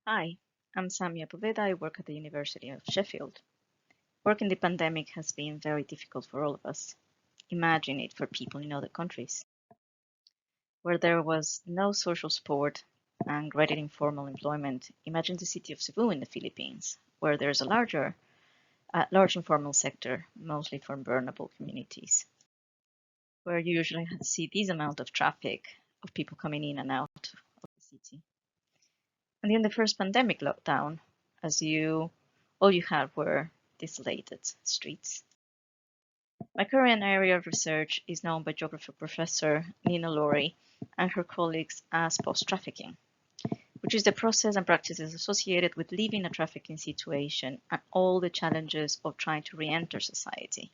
Hi, I'm Sammia Poveda. I work at the University of Sheffield. Working the pandemic has been very difficult for all of us. Imagine it for people in other countries, where there was no social support and greater informal employment. Imagine the city of Cebu in the Philippines, where there's a large informal sector, mostly from vulnerable communities, where you usually see this amount of traffic of people coming in and out of the city. And in the first pandemic lockdown, all you had were desolated streets. My current area of research is known by geography professor Nina Laurie and her colleagues as post-trafficking, which is the process and practices associated with leaving a trafficking situation and all the challenges of trying to re-enter society.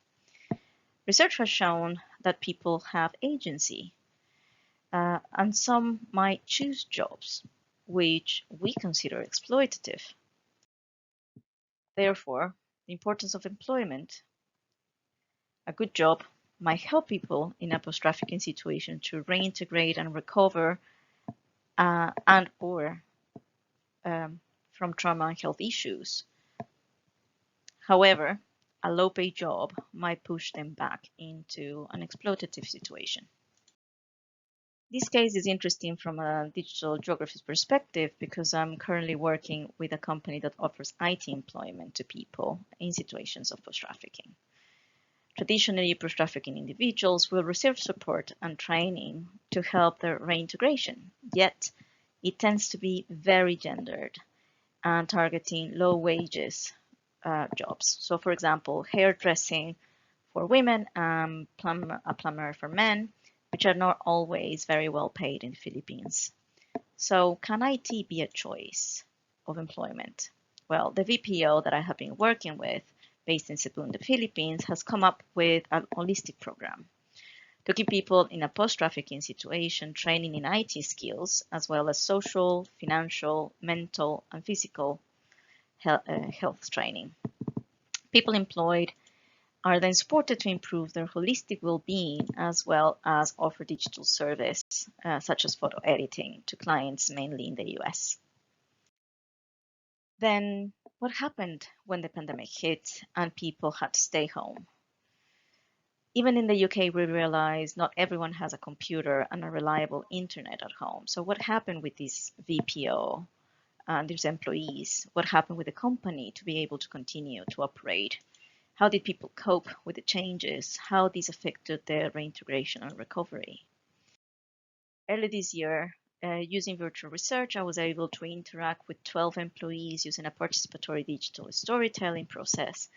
Research has shown that people have agency, and some might choose jobs which we consider exploitative. Therefore, the importance of employment. A good job might help people in a post-trafficking situation to reintegrate and recover and or from trauma and health issues. However, a low-paid job might push them back into an exploitative situation. This case is interesting from a digital geography's perspective because I'm currently working with a company that offers IT employment to people in situations of post-trafficking. Traditionally, post-trafficking individuals will receive support and training to help their reintegration, yet it tends to be very gendered and targeting low wages jobs. So for example, hairdressing for women and a plumber for men, which are not always very well paid in the Philippines. So can IT be a choice of employment? Well, the VPO that I have been working with, based in Cebu in the Philippines, has come up with a holistic program to keep people in a post-trafficking situation training in IT skills, as well as social, financial, mental, and physical health training. People employed are then supported to improve their holistic well-being, as well as offer digital service, such as photo editing, to clients mainly in the US. Then what happened when the pandemic hit and people had to stay home? Even in the UK, we realized not everyone has a computer and a reliable internet at home. So what happened with this VPO and these employees? What happened with the company to be able to continue to operate? How did people cope with the changes? How these affected their reintegration and recovery? Early this year, using virtual research, I was able to interact with 12 employees using a participatory digital storytelling process,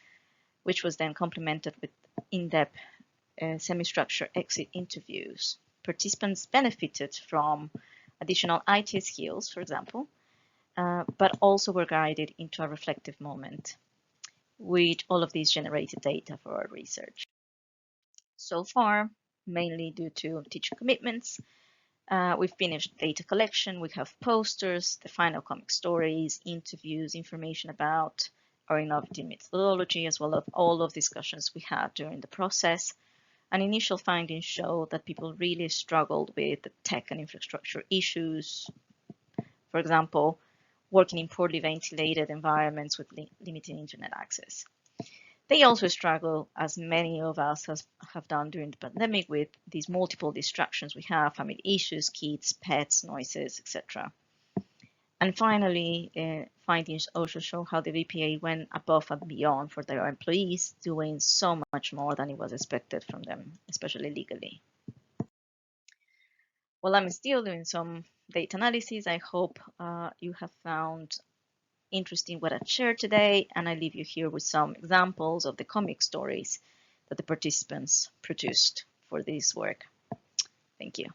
which was then complemented with in-depth semi-structured exit interviews. Participants benefited from additional IT skills, for example, but also were guided into a reflective moment, with all of these generated data for our research. So far, mainly due to teacher commitments, we've finished data collection. We have posters, the final comic stories, interviews, information about our innovative methodology, as well as all of discussions we had during the process. And initial findings show that people really struggled with the tech and infrastructure issues. For example, working in poorly ventilated environments with limited internet access. They also struggle, as many of us have done during the pandemic, with these multiple distractions we have, family issues, kids, pets, noises, etc. And finally, findings also show how the VPA went above and beyond for their employees, doing so much more than it was expected from them, especially legally. Well, I'm still doing some data analysis. I hope you have found interesting what I've shared today, and I leave you here with some examples of the comic stories that the participants produced for this work. Thank you.